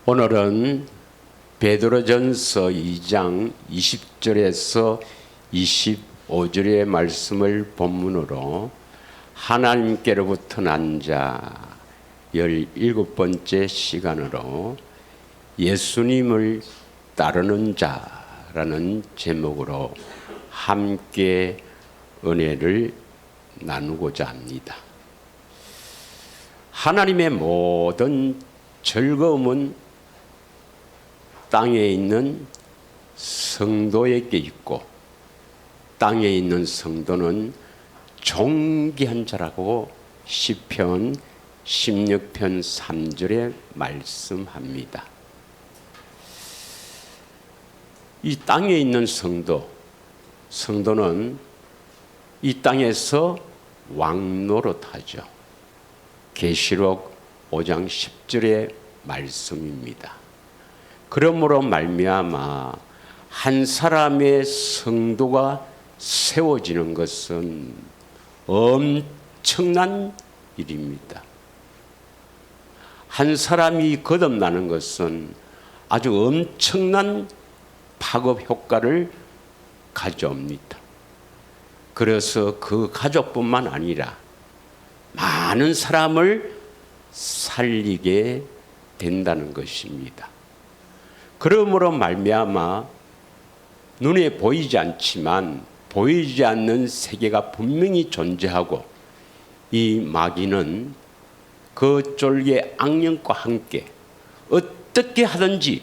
오늘은 베드로전서 2장 20절에서 25절의 말씀을 본문으로 하나님께로부터 난 자 17번째 시간으로 예수님을 따르는 자라는 제목으로 함께 은혜를 나누고자 합니다. 하나님의 모든 즐거움은 땅에 있는 성도에게 있고, 땅에 있는 성도는 존귀한 자라고 시편 16편 3절에 말씀합니다. 이 땅에 있는 성도는 이 땅에서 왕노릇하죠. 계시록 5장 10절의 말씀입니다. 그러므로 말미암아 한 사람의 성도가 세워지는 것은 엄청난 일입니다. 한 사람이 거듭나는 것은 아주 엄청난 파급 효과를 가져옵니다. 그래서 그 가족뿐만 아니라 많은 사람을 살리게 된다는 것입니다. 그러므로 말미암아 눈에 보이지 않지만 보이지 않는 세계가 분명히 존재하고, 이 마귀는 그 쫄개 악령과 함께 어떻게 하든지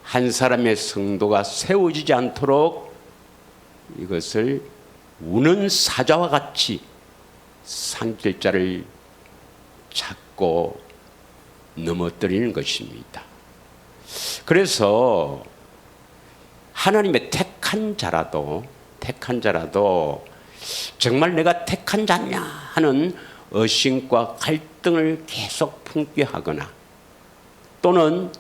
한 사람의 성도가 세워지지 않도록 이것을 우는 사자와 같이 산길자를 찾고 넘어뜨리는 것입니다. 그래서 하나님의 택한 자라도 정말 내가 택한 자냐 하는 의심과 갈등을 계속 품게 하거나, 또는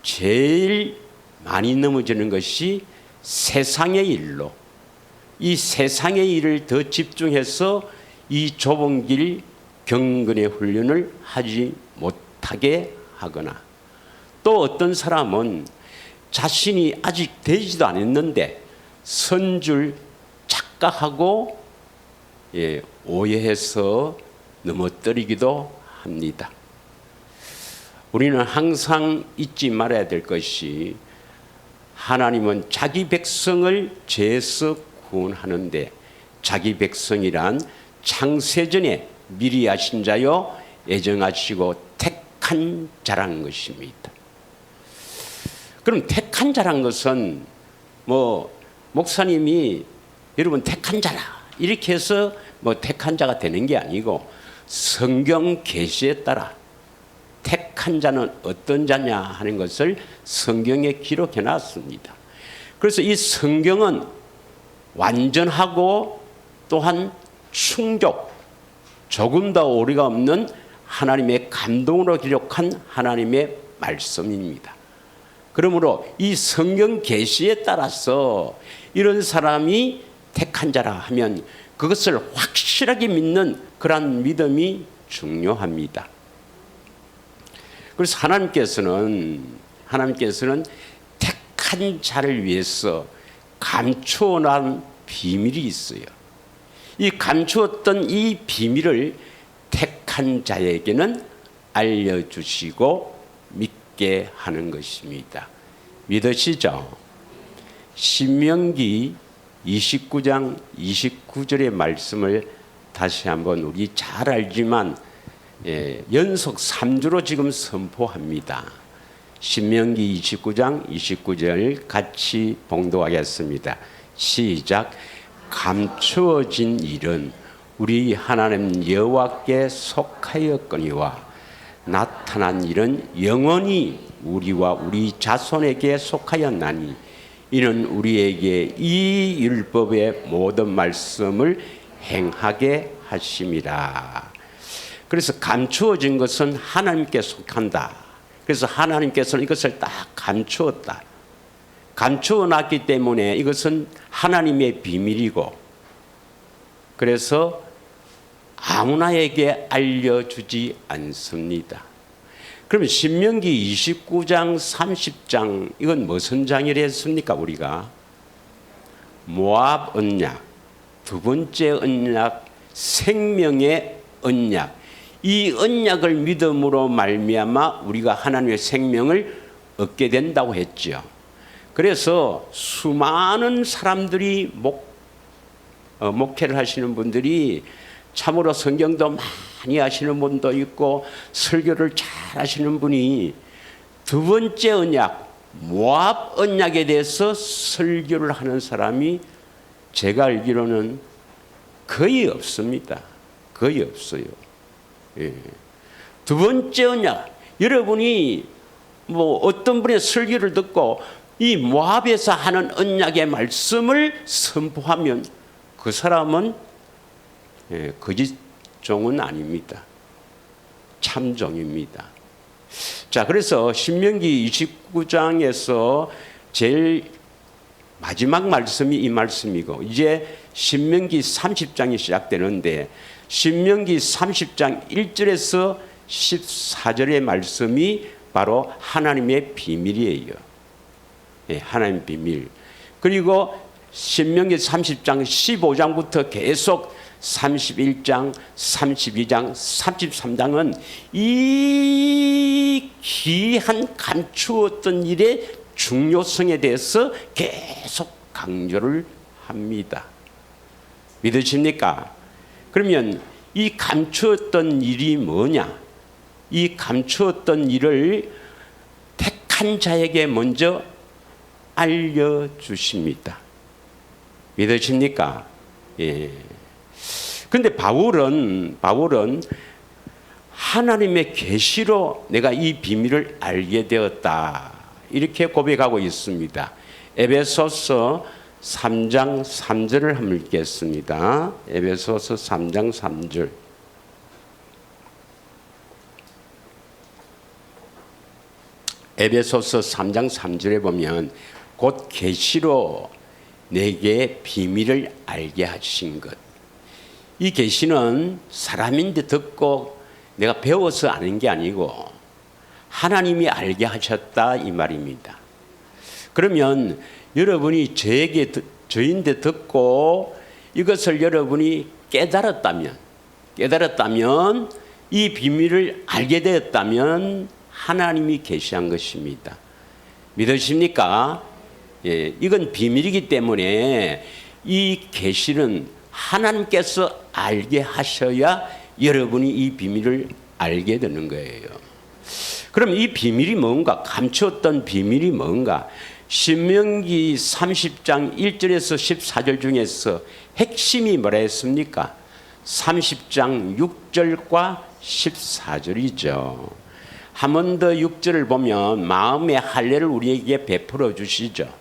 제일 많이 넘어지는 것이 세상의 일로, 이 세상의 일을 더 집중해서 이 좁은 길 경건의 훈련을 하지 못하게 하거나, 또 어떤 사람은 자신이 아직 되지도 않았는데 선줄 착각하고 오해해서 넘어뜨리기도 합니다. 우리는 항상 잊지 말아야 될 것이, 하나님은 자기 백성을 죄에서 구원하는데, 자기 백성이란 창세전에 미리 아신 자요 애정하시고 택한 자라는 것입니다. 그럼 택한 자란 것은 목사님이 여러분 택한 자라 이렇게 해서 택한 자가 되는 게 아니고, 성경 계시에 따라 택한 자는 어떤 자냐 하는 것을 성경에 기록해 놨습니다. 그래서 이 성경은 완전하고 또한 충족, 조금 더 오류가 없는 하나님의 감동으로 기록한 하나님의 말씀입니다. 그러므로 이 성경 계시에 따라서 이런 사람이 택한 자라 하면 그것을 확실하게 믿는 그러한 믿음이 중요합니다. 그래서 하나님께서는 택한 자를 위해서 감추어 놓은 비밀이 있어요. 이 감추었던 이 비밀을 택한 자에게는 알려주시고 믿게 하는 것입니다. 믿으시죠? 신명기 29장 29절의 말씀을 다시 한번 우리 잘 알지만 연속 3주로 지금 선포합니다. 신명기 29장 29절 같이 봉독하겠습니다. 시작. 감추어진 일은 우리 하나님 여호와께 속하였거니와 나타난 일은 영원히 우리와 우리 자손에게 속하였나니, 이는 우리에게 이 율법의 모든 말씀을 행하게 하심이라. 그래서 감추어진 것은 하나님께 속한다. 그래서 하나님께서는 이것을 딱 감추었다. 감추어 놨기 때문에 이것은 하나님의 비밀이고, 그래서 아무나에게 알려주지 않습니다. 그러면 신명기 29장 30장 이건 무슨 장이라 했습니까? 우리가 모압 언약, 두 번째 언약, 생명의 언약. 이 언약을 믿음으로 말미암아 우리가 하나님의 생명을 얻게 된다고 했죠. 그래서 수많은 사람들이 목회를 하시는 분들이 참으로 성경도 많이 하시는 분도 있고 설교를 잘 하시는 분이 두 번째 언약, 모압 언약에 대해서 설교를 하는 사람이 제가 알기로는 거의 없습니다. 거의 없어요. 예. 두 번째 언약, 여러분이 뭐 어떤 분의 설교를 듣고 이 모압에서 하는 언약의 말씀을 선포하면 그 사람은 거짓 종은 아닙니다. 참종입니다. 자, 그래서 신명기 29장에서 제일 마지막 말씀이 이 말씀이고 이제 신명기 30장이 시작되는데 신명기 30장 1절에서 14절의 말씀이 바로 하나님의 비밀이에요. 예, 하나님의 비밀. 그리고 신명기 30장 15장부터 계속 31장, 32장, 33장은 이 귀한 감추었던 일의 중요성에 대해서 계속 강조를 합니다. 믿으십니까? 그러면 이 감추었던 일이 뭐냐? 이 감추었던 일을 택한 자에게 먼저 알려주십니다. 믿으십니까? 예. 근데 바울은 하나님의 계시로 내가 이 비밀을 알게 되었다. 이렇게 고백하고 있습니다. 에베소서 3장 3절을 한번 읽겠습니다. 에베소서 3장 3절. 에베소서 3장 3절에 보면 곧 계시로 내게 비밀을 알게 하신 것. 이 계시는 사람인데 듣고 내가 배워서 아는 게 아니고 하나님이 알게 하셨다 이 말입니다. 그러면 여러분이 저인데 듣고 이것을 여러분이 깨달았다면 이 비밀을 알게 되었다면 하나님이 계시한 것입니다. 믿으십니까? 예, 이건 비밀이기 때문에 이 계시는 하나님께서 알게 하셔야 여러분이 이 비밀을 알게 되는 거예요. 그럼 이 비밀이 뭔가? 감추었던 비밀이 뭔가? 신명기 30장 1절에서 14절 중에서 핵심이 뭐라 했습니까? 30장 6절과 14절이죠. 한 번 더 6절을 보면 마음의 할례를 우리에게 베풀어 주시죠.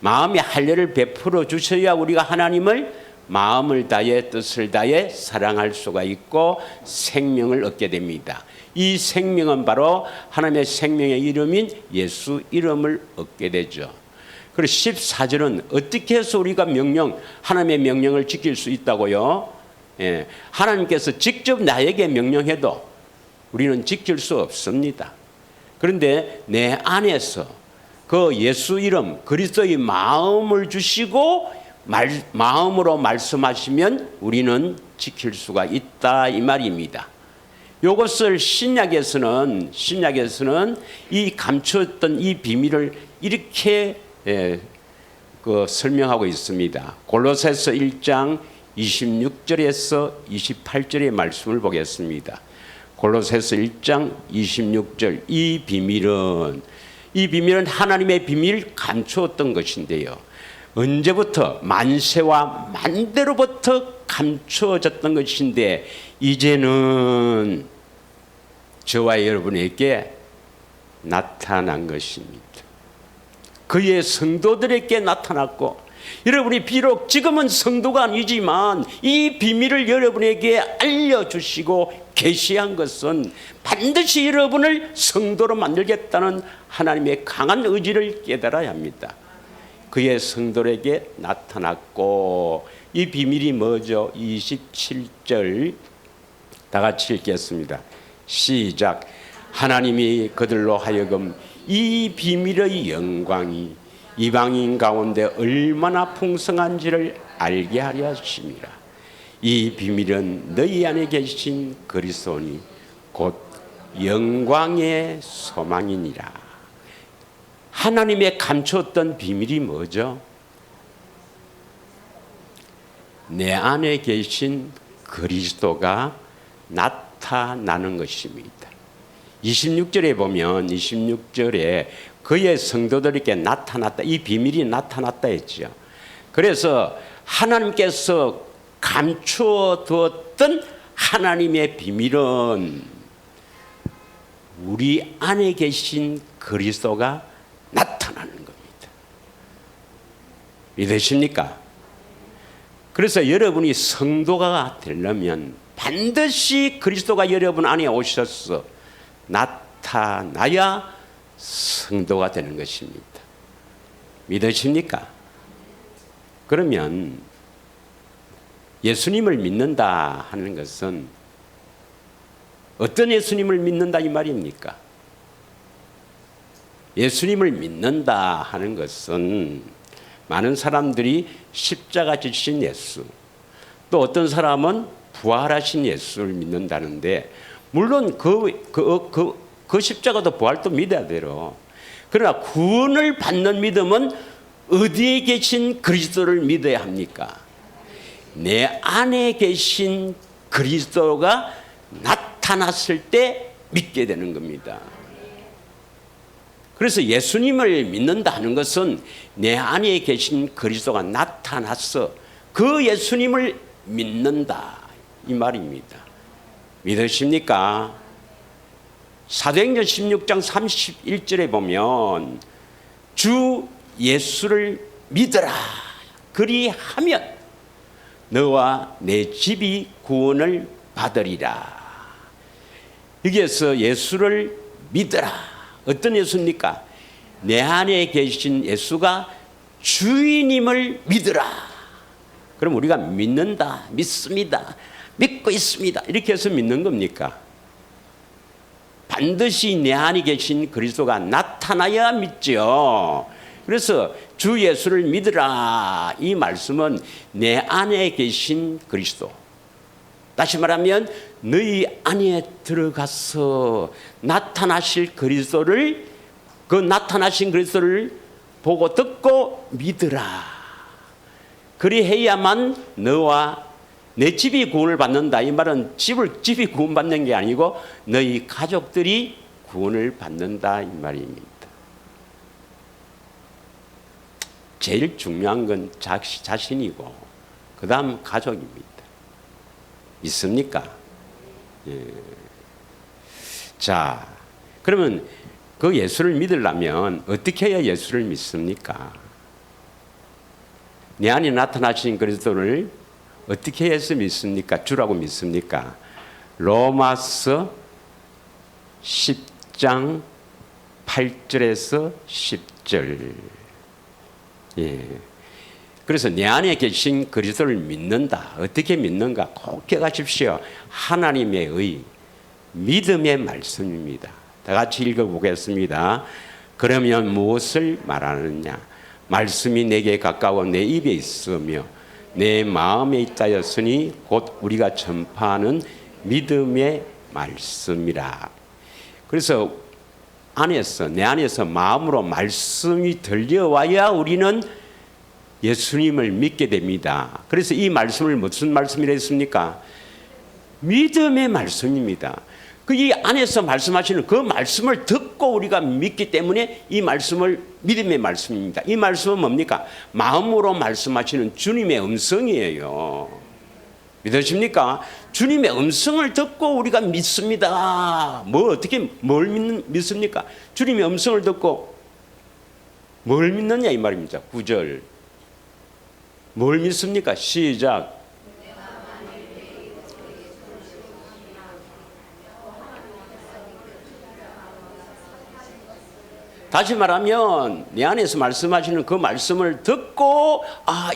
마음의 할례를 베풀어 주셔야 우리가 하나님을 마음을 다해 뜻을 다해 사랑할 수가 있고 생명을 얻게 됩니다. 이 생명은 바로 하나님의 생명의 이름인 예수 이름을 얻게 되죠. 그리고 14절은 어떻게 해서 우리가 하나님의 명령을 지킬 수 있다고요? 예, 하나님께서 직접 나에게 명령해도 우리는 지킬 수 없습니다. 그런데 내 안에서 그 예수 이름 그리스도의 마음을 주시고 마음으로 말씀하시면 우리는 지킬 수가 있다 이 말입니다. 이것을 신약에서는 이 감추었던 이 비밀을 이렇게 설명하고 있습니다. 골로새서 1장 26절에서 28절의 말씀을 보겠습니다. 골로새서 1장 26절 이 비밀은 하나님의 비밀을 감추었던 것인데요. 언제부터? 만세와 만대로부터 감추어졌던 것인데 이제는 저와 여러분에게 나타난 것입니다. 그의 성도들에게 나타났고 여러분이 비록 지금은 성도가 아니지만 이 비밀을 여러분에게 알려주시고 계시한 것은 반드시 여러분을 성도로 만들겠다는 하나님의 강한 의지를 깨달아야 합니다. 그의 성도에게 나타났고 이 비밀이 뭐죠? 27절 다 같이 읽겠습니다. 시작. 하나님이 그들로 하여금 이 비밀의 영광이 이방인 가운데 얼마나 풍성한지를 알게 하려 하심이라. 이 비밀은 너희 안에 계신 그리스도니 곧 영광의 소망이니라. 하나님의 감추었던 비밀이 뭐죠? 내 안에 계신 그리스도가 나타나는 것입니다. 26절에 보면 26절에 그의 성도들에게 나타났다. 이 비밀이 나타났다 했죠. 그래서 하나님께서 감추어 두었던 하나님의 비밀은 우리 안에 계신 그리스도가 나타나는 겁니다. 믿으십니까? 그래서 여러분이 성도가 되려면 반드시 그리스도가 여러분 안에 오셔서 나타나야 성도가 되는 것입니다. 믿으십니까? 그러면 예수님을 믿는다 하는 것은 어떤 예수님을 믿는다 이 말입니까? 예수님을 믿는다 하는 것은 많은 사람들이 십자가 지신 예수, 또 어떤 사람은 부활하신 예수를 믿는다는데, 물론 그 십자가도 부활도 믿어야 돼요. 그러나 구원을 받는 믿음은 어디에 계신 그리스도를 믿어야 합니까? 내 안에 계신 그리스도가 나타났을 때 믿게 되는 겁니다. 그래서 예수님을 믿는다 하는 것은 내 안에 계신 그리스도가 나타나서 그 예수님을 믿는다 이 말입니다. 믿으십니까? 사도행전 16장 31절에 보면 주 예수를 믿어라 그리하면 너와 내 집이 구원을 받으리라. 여기에서 예수를 믿어라. 어떤 예수입니까? 내 안에 계신 예수가 주인임을 믿으라. 그럼 우리가 믿는다, 믿습니다, 믿고 있습니다 이렇게 해서 믿는 겁니까? 반드시 내 안에 계신 그리스도가 나타나야 믿죠. 그래서 주 예수를 믿으라 이 말씀은 내 안에 계신 그리스도, 다시 말하면 너희 안에 들어가서 나타나실 그리스도를, 그 나타나신 그리스도를 보고 듣고 믿으라. 그리해야만 너와 내 집이 구원을 받는다. 이 말은 집이 구원받는 게 아니고 너희 가족들이 구원을 받는다 이 말입니다. 제일 중요한 건 자신이고 그 다음 가족입니다. 믿습니까? 예. 자, 그러면 그 예수를 믿으려면 어떻게 해야 예수를 믿습니까? 내 안에 나타나신 그리스도를 어떻게 해서 믿습니까? 주라고 믿습니까? 로마서 10장 8절에서 10절. 예. 그래서 내 안에 계신 그리스도를 믿는다. 어떻게 믿는가? 꼭 기억하십시오. 하나님의 의, 믿음의 말씀입니다. 다 같이 읽어보겠습니다. 그러면 무엇을 말하느냐? 말씀이 내게 가까워 내 입에 있으며 내 마음에 있다였으니 곧 우리가 전파하는 믿음의 말씀이라. 그래서 내 안에서 마음으로 말씀이 들려와야 우리는 예수님을 믿게 됩니다. 그래서 이 말씀을 무슨 말씀이라 했습니까? 믿음의 말씀입니다. 그 이 안에서 말씀하시는 그 말씀을 듣고 우리가 믿기 때문에 이 말씀을 믿음의 말씀입니다. 이 말씀은 뭡니까? 마음으로 말씀하시는 주님의 음성이에요. 믿으십니까? 주님의 음성을 듣고 우리가 믿습니다. 뭘 믿습니까? 주님의 음성을 듣고 뭘 믿느냐 이 말입니다. 9절. 뭘 믿습니까? 시작. 다시 말하면 내 안에서 말씀하시는 그 말씀을 듣고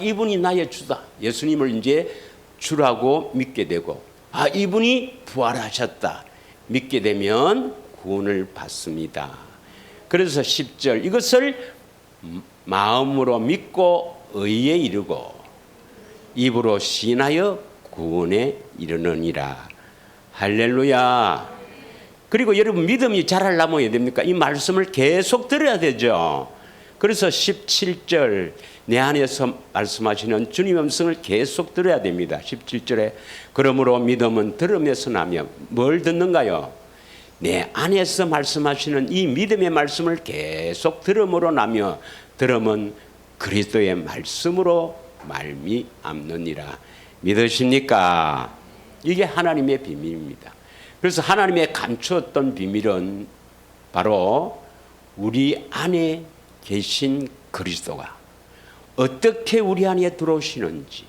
이분이 나의 주다. 예수님을 이제 주라고 믿게 되고 이분이 부활하셨다. 믿게 되면 구원을 받습니다. 그래서 10절 이것을 마음으로 믿고 의에 이르고 입으로 시인하여 구원에 이르느니라. 할렐루야. 그리고 여러분 믿음이 자라려면 어떻게 됩니까? 이 말씀을 계속 들어야 되죠. 그래서 17절 내 안에서 말씀하시는 주님의 음성을 계속 들어야 됩니다. 17절에 그러므로 믿음은 들음에서 나며 뭘 듣는가요? 내 안에서 말씀하시는 이 믿음의 말씀을 계속 들음으로 나며 들음은 그리스도의 말씀으로 말미암느니라. 믿으십니까? 이게 하나님의 비밀입니다. 그래서 하나님의 감추었던 비밀은 바로 우리 안에 계신 그리스도가 어떻게 우리 안에 들어오시는지,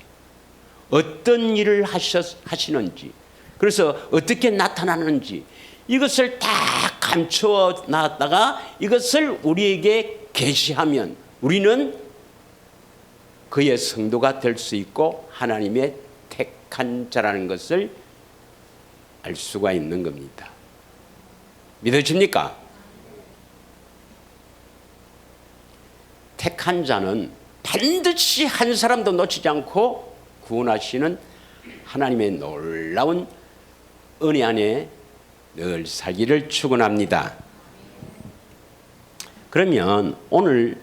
어떤 일을 하시는지, 그래서 어떻게 나타나는지 이것을 다 감추어 놨다가 이것을 우리에게 계시하면 우리는 그의 성도가 될 수 있고 하나님의 택한 자라는 것을 알 수가 있는 겁니다. 믿어집니까? 택한 자는 반드시 한 사람도 놓치지 않고 구원하시는 하나님의 놀라운 은혜 안에 늘 살기를 축원합니다. 그러면 오늘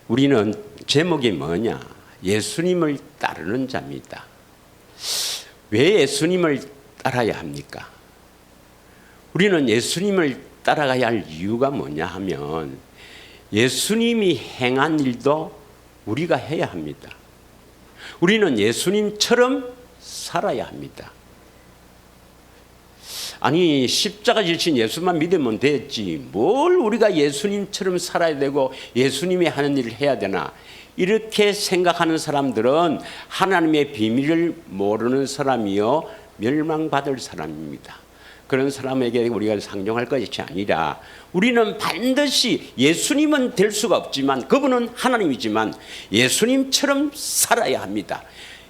우리는 제목이 뭐냐? 예수님을 따르는 자입니다. 왜 예수님을 따라야 합니까? 우리는 예수님을 따라가야 할 이유가 뭐냐 하면 예수님이 행한 일도 우리가 해야 합니다. 우리는 예수님처럼 살아야 합니다. 아니 십자가 지신 예수만 믿으면 됐지 뭘 우리가 예수님처럼 살아야 되고 예수님이 하는 일을 해야 되나, 이렇게 생각하는 사람들은 하나님의 비밀을 모르는 사람이요 멸망받을 사람입니다. 그런 사람에게 우리가 상종할 것이 아니라 우리는 반드시 예수님은 될 수가 없지만 그분은 하나님이지만 예수님처럼 살아야 합니다.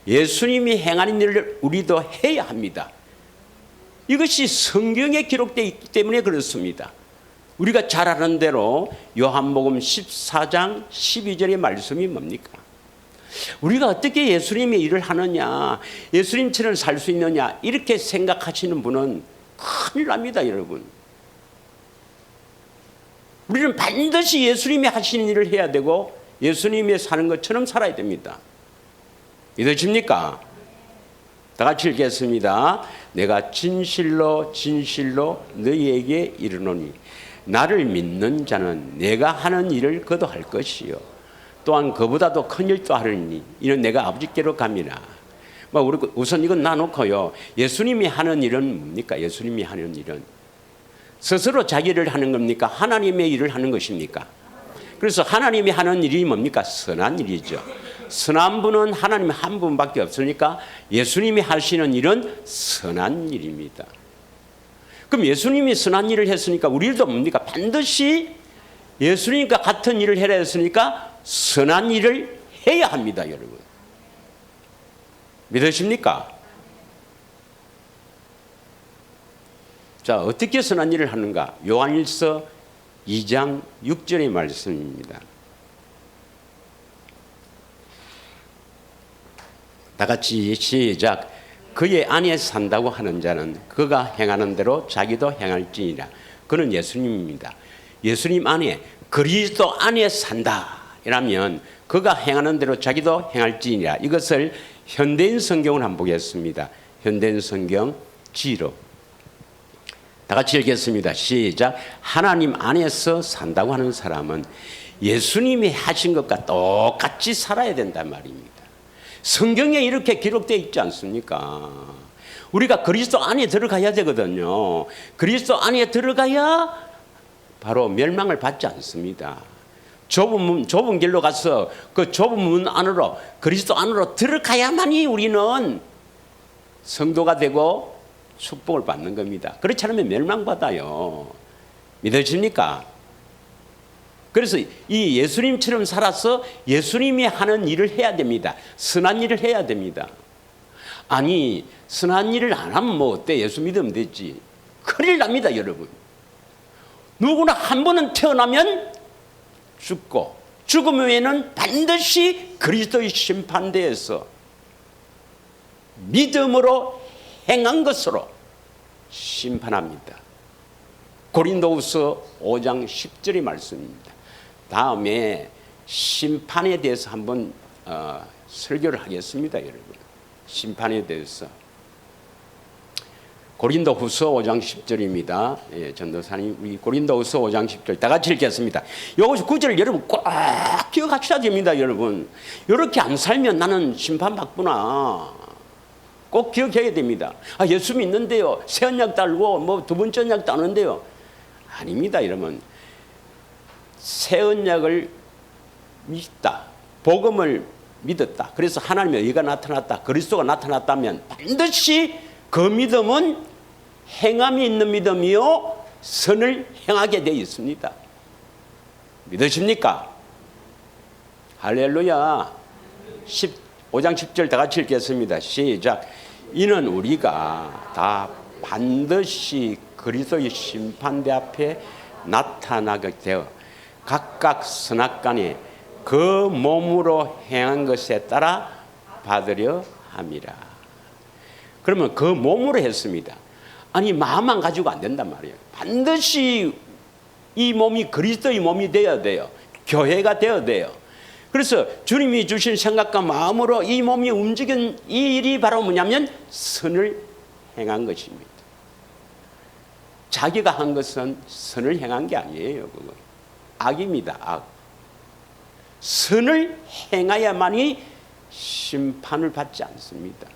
예수님이 행하는 일을 우리도 해야 합니다. 이것이 성경에 기록되어 있기 때문에 그렇습니다. 우리가 잘 아는 대로 요한복음 14장 12절의 말씀이 뭡니까? 우리가 어떻게 예수님의 일을 하느냐, 예수님처럼 살 수 있느냐 이렇게 생각하시는 분은 큰일 납니다. 여러분, 우리는 반드시 예수님이 하시는 일을 해야 되고 예수님이 사는 것처럼 살아야 됩니다. 믿으십니까? 다 같이 읽겠습니다. 내가 진실로 진실로 너희에게 이르노니 나를 믿는 자는 내가 하는 일을 그도 할 것이요 또한 그보다도 큰 일도 하리니 이는 내가 아버지께로 감이라. 우리 우선 이건 놔놓고요. 예수님이 하는 일은 뭡니까? 예수님이 하는 일은 스스로 자기를 하는 겁니까? 하나님의 일을 하는 것입니까? 그래서 하나님이 하는 일이 뭡니까? 선한 일이죠. 선한 분은 하나님 한 분밖에 없으니까 예수님이 하시는 일은 선한 일입니다. 그럼 예수님이 선한 일을 했으니까 우리도 뭡니까? 반드시 예수님과 같은 일을 해야 했으니까 선한 일을 해야 합니다. 여러분, 믿으십니까? 자, 어떻게 선한 일을 하는가? 요한일서 2장 6절의 말씀입니다. 다 같이 시작. 그의 안에 산다고 하는 자는 그가 행하는 대로 자기도 행할지니라. 그는 예수님입니다. 예수님 안에, 그리스도 안에 산다 이라면 그가 행하는 대로 자기도 행할지니라. 이것을 현대인 성경을 한번 보겠습니다. 현대인 성경 G로 다 같이 읽겠습니다. 시작. 하나님 안에서 산다고 하는 사람은 예수님이 하신 것과 똑같이 살아야 된단 말입니다. 성경에 이렇게 기록되어 있지 않습니까? 우리가 그리스도 안에 들어가야 되거든요. 그리스도 안에 들어가야 바로 멸망을 받지 않습니다. 좁은 길로 가서 그 좁은 문 안으로, 그리스도 안으로 들어가야만이 우리는 성도가 되고 축복을 받는 겁니다. 그렇지 않으면 멸망받아요. 믿으십니까? 그래서 이 예수님처럼 살아서 예수님이 하는 일을 해야 됩니다. 선한 일을 해야 됩니다. 아니 선한 일을 안 하면 뭐 어때? 예수 믿으면 되지. 큰일 납니다, 여러분. 누구나 한 번은 태어나면 죽고 죽음 후에는 반드시 그리스도의 심판대에서 믿음으로 행한 것으로 심판합니다. 고린도후서 5장 10절의 말씀입니다. 다음에 심판에 대해서 한번 설교를 하겠습니다, 여러분. 심판에 대해서. 고린도후서 5장 10절입니다. 예, 전도사님, 우리 고린도후서 5장 10절 다 같이 읽겠습니다. 요것이 9절 여러분 꼭 기억하셔야 됩니다, 여러분. 이렇게 안 살면 나는 심판받구나. 꼭 기억해야 됩니다. 예수 믿는데요, 새 언약 달고 뭐 두 번째 언약 따는데요. 아닙니다, 여러분. 새 언약을 믿다, 복음을 믿었다, 그래서 하나님의 의가 나타났다, 그리스도가 나타났다면 반드시 그 믿음은 행함이 있는 믿음이요 선을 행하게 되어 있습니다. 믿으십니까? 할렐루야. 5장 10절 다 같이 읽겠습니다. 시작. 이는 우리가 다 반드시 그리스도의 심판대 앞에 나타나게 되어 각각 선악간에 그 몸으로 행한 것에 따라 받으려 함이라. 그러면 그 몸으로 했습니다. 아니, 마음만 가지고 안 된단 말이에요. 반드시 이 몸이 그리스도의 몸이 되어야 돼요. 교회가 되어야 돼요. 그래서 주님이 주신 생각과 마음으로 이 몸이 움직인 이 일이 바로 뭐냐면 선을 행한 것입니다. 자기가 한 것은 선을 행한 게 아니에요. 그건 악입니다. 악. 선을 행해야만이 심판을 받지 않습니다.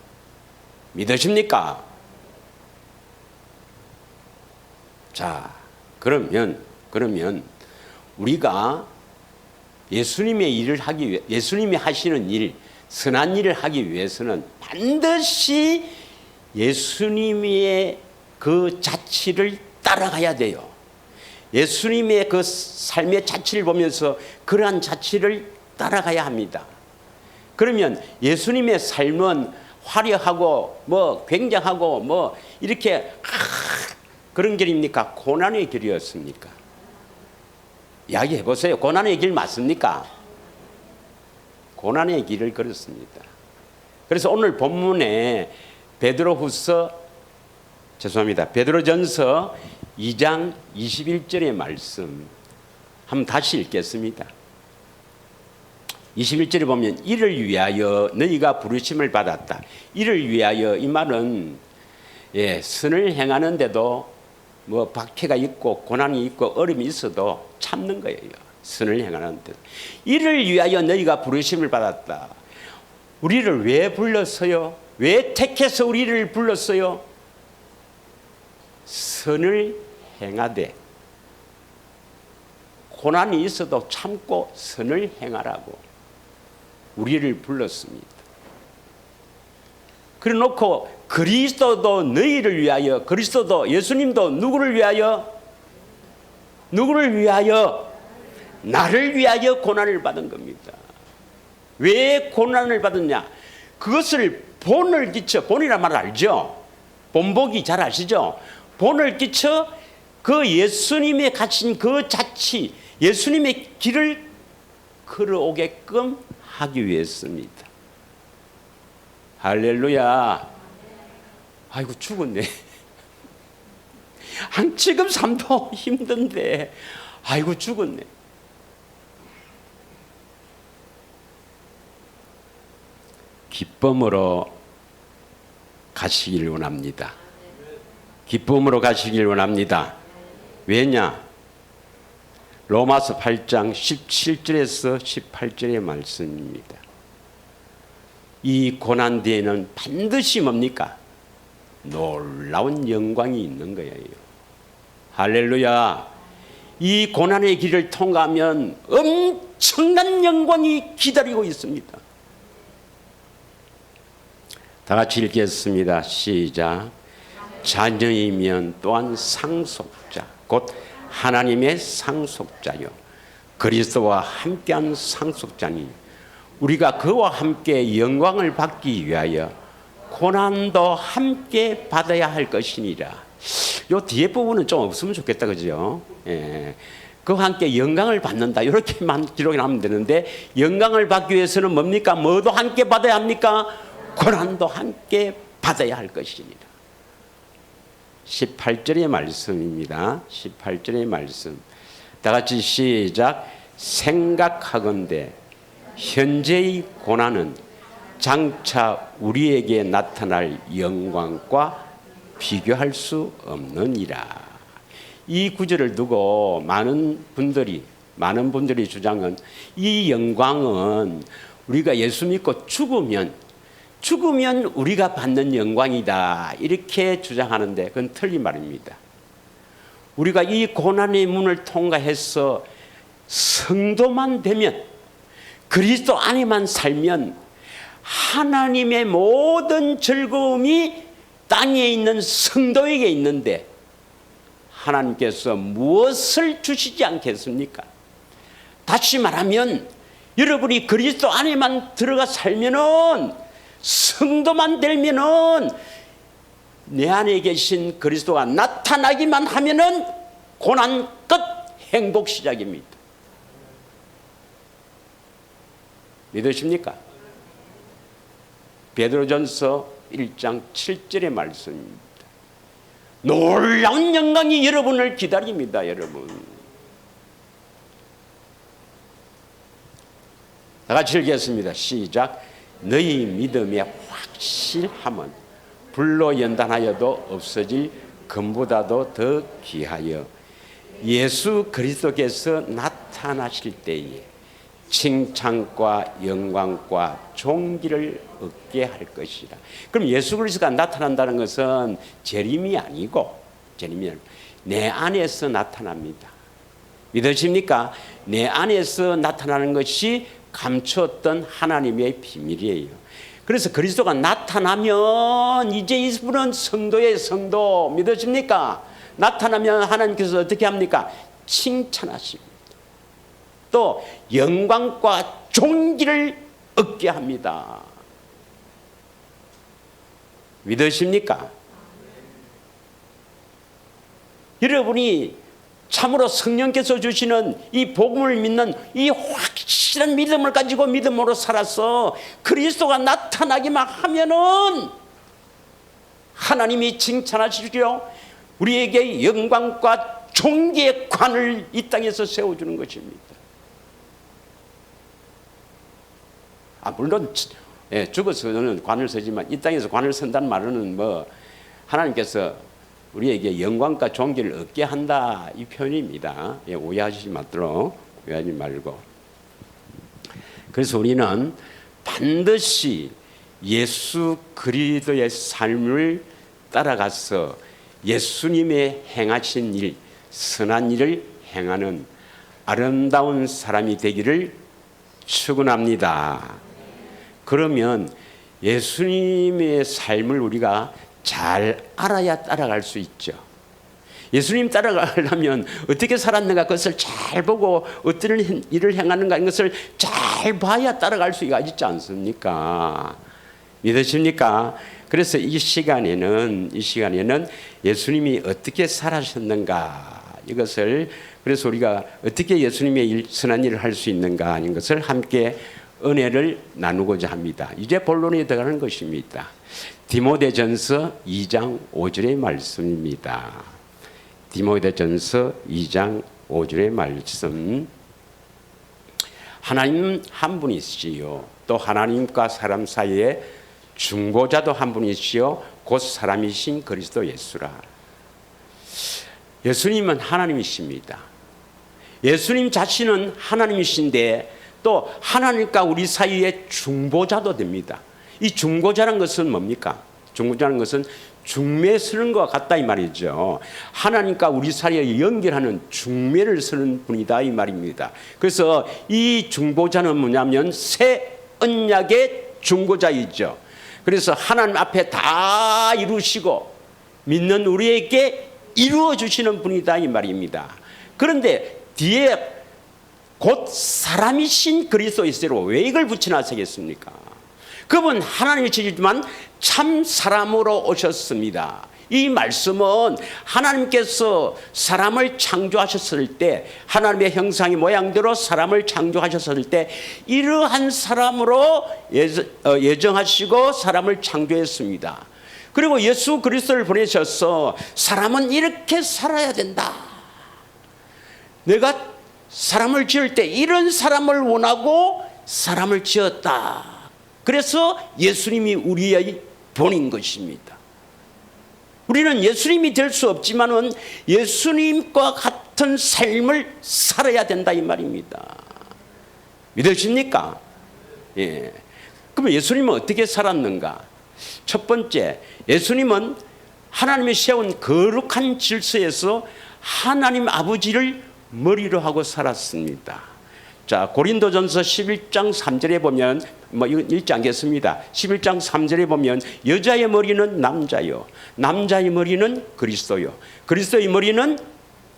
믿으십니까? 자, 그러면 우리가 예수님의 일을 하기 위해, 예수님이 하시는 일, 선한 일을 하기 위해서는 반드시 예수님의 그 자취를 따라가야 돼요. 예수님의 그 삶의 자취를 보면서 그러한 자취를 따라가야 합니다. 그러면 예수님의 삶은 화려하고 뭐 굉장하고 뭐 이렇게 그런 길입니까? 고난의 길이었습니까? 이야기해 보세요. 고난의 길 맞습니까? 고난의 길을 걸었습니다. 그래서 오늘 본문에 베드로전서 2장 21절의 말씀 한번 다시 읽겠습니다. 21절에 보면 이를 위하여 너희가 부르심을 받았다. 이를 위하여, 이 말은 선을 행하는데도 뭐 박해가 있고 고난이 있고 어려움이 있어도 참는 거예요. 선을 행하는데 이를 위하여 너희가 부르심을 받았다. 우리를 왜 불렀어요? 왜 택해서 우리를 불렀어요? 선을 행하되, 고난이 있어도 참고 선을 행하라고 우리를 불렀습니다. 그래 놓고 그리스도도 너희를 위하여, 그리스도도 예수님도 누구를 위하여? 누구를 위하여? 나를 위하여 고난을 받은 겁니다. 왜 고난을 받았냐? 그것을 본을 끼쳐, 본이란 말 알죠? 본보기 잘 아시죠? 본을 끼쳐 그 예수님의 가신 그 자치, 예수님의 길을 걸어오게끔 하기 위해서입니다. 할렐루야. 아이고 죽었네. 지금 삶도 힘든데 아이고 죽었네. 기쁨으로 가시길 원합니다. 기쁨으로 가시길 원합니다. 왜냐? 로마서 8장 17절에서 18절의 말씀입니다. 이 고난 뒤에는 반드시 뭡니까? 놀라운 영광이 있는 거예요. 할렐루야. 이 고난의 길을 통과하면 엄청난 영광이 기다리고 있습니다. 다 같이 읽겠습니다. 시작. 자녀이면 또한 상속자, 곧 하나님의 상속자요 그리스도와 함께한 상속자니 우리가 그와 함께 영광을 받기 위하여 고난도 함께 받아야 할 것이니라. 요 뒤에 부분은 좀 없으면 좋겠다, 그죠? 예. 그와 함께 영광을 받는다. 이렇게만 기록이 하면 되는데, 영광을 받기 위해서는 뭡니까? 뭐도 함께 받아야 합니까? 고난도 함께 받아야 할 것이니라. 18절의 말씀입니다. 18절의 말씀. 다 같이 시작. 생각하건대 현재의 고난은 장차 우리에게 나타날 영광과 비교할 수 없느니라. 이 구절을 두고 많은 분들이 주장은 이 영광은 우리가 예수 믿고 죽으면 우리가 받는 영광이다, 이렇게 주장하는데 그건 틀린 말입니다. 우리가 이 고난의 문을 통과해서 성도만 되면, 그리스도 안에만 살면 하나님의 모든 즐거움이 땅에 있는 성도에게 있는데, 하나님께서 무엇을 주시지 않겠습니까? 다시 말하면 여러분이 그리스도 안에만 들어가 살면은, 성도만 되면은, 내 안에 계신 그리스도가 나타나기만 하면은 고난 끝, 행복 시작입니다. 믿으십니까? 베드로전서 1장 7절의 말씀입니다. 놀라운 영광이 여러분을 기다립니다, 여러분. 다 같이 읽겠습니다. 시작. 너희 믿음의 확실함은 불로 연단하여도 없어질 금보다도 더 귀하여 예수 그리스도께서 나타나실 때에 칭찬과 영광과 존귀를 얻게 할 것이라. 그럼 예수 그리스도가 나타난다는 것은 재림이 아니고, 내 안에서 나타납니다. 믿으십니까? 내 안에서 나타나는 것이 감추었던 하나님의 비밀이에요. 그래서 그리스도가 나타나면 이제 이분은 성도의 성도. 믿으십니까? 나타나면 하나님께서 어떻게 합니까? 칭찬하십니다. 또 영광과 존귀를 얻게 합니다. 믿으십니까? 여러분이 참으로 성령께서 주시는 이 복음을 믿는 이 확실한 믿음을 가지고 믿음으로 살아서 그리스도가 나타나기만 하면은 하나님이 칭찬하시죠. 우리에게 영광과 존귀의 관을 이 땅에서 세워주는 것입니다. 물론 죽어서는 관을 서지만 이 땅에서 관을 선다는 말은 하나님께서 우리에게 영광과 존귀를 얻게 한다, 이 표현입니다. 오해하지 말고. 그래서 우리는 반드시 예수 그리스도의 삶을 따라가서 예수님의 행하신 일, 선한 일을 행하는 아름다운 사람이 되기를 축원합니다. 그러면 예수님의 삶을 우리가 잘 알아야 따라갈 수 있죠. 예수님 따라가려면 어떻게 살았는가 그것을 잘 보고 어떤 일을 행하는가 이것을 잘 봐야 따라갈 수가 있지 않습니까? 믿으십니까? 그래서 이 시간에는 예수님이 어떻게 살아셨는가, 이것을, 그래서 우리가 어떻게 예수님의 선한 일을 할 수 있는가 하는 것을 함께 은혜를 나누고자 합니다. 이제 본론에 들어가는 것입니다. 디모데전서 2장 5절의 말씀입니다. 디모데전서 2장 5절의 말씀. 하나님 한 분이시요, 또 하나님과 사람 사이에 중보자도 한 분이시요, 곧 사람이신 그리스도 예수라. 예수님은 하나님이십니다. 예수님 자신은 하나님이신데 또 하나님과 우리 사이에 중보자도 됩니다. 이 중보자란 것은 뭡니까? 중보자는 것은 중매 서는 것과 같다 이 말이죠. 하나님과 우리 사이에 연결하는 중매를 서는 분이다 이 말입니다. 그래서 이 중보자는 뭐냐면 새 언약의 중보자이죠. 그래서 하나님 앞에 다 이루시고 믿는 우리에게 이루어 주시는 분이다 이 말입니다. 그런데 뒤에 곧 사람이신 그리스도 예수로 왜 이걸 붙여놨겠습니까? 그분 하나님이시지만 참 사람으로 오셨습니다. 이 말씀은 하나님께서 사람을 창조하셨을 때, 하나님의 형상의 모양대로 사람을 창조하셨을 때 이러한 사람으로 예정하시고 사람을 창조했습니다. 그리고 예수 그리스도를 보내셔서 사람은 이렇게 살아야 된다. 내가 사람을 지을 때 이런 사람을 원하고 사람을 지었다. 그래서 예수님이 우리의 본인 것입니다. 우리는 예수님이 될 수 없지만은 예수님과 같은 삶을 살아야 된다 이 말입니다. 믿으십니까? 예. 그럼 예수님은 어떻게 살았는가? 첫 번째, 예수님은 하나님이 세운 거룩한 질서에서 하나님 아버지를 머리로 하고 살았습니다. 자, 고린도전서 11장 3절에 보면 이건 읽지 않겠습니다. 11장 3절에 보면 여자의 머리는 남자요, 남자의 머리는 그리스도요, 그리스도의 머리는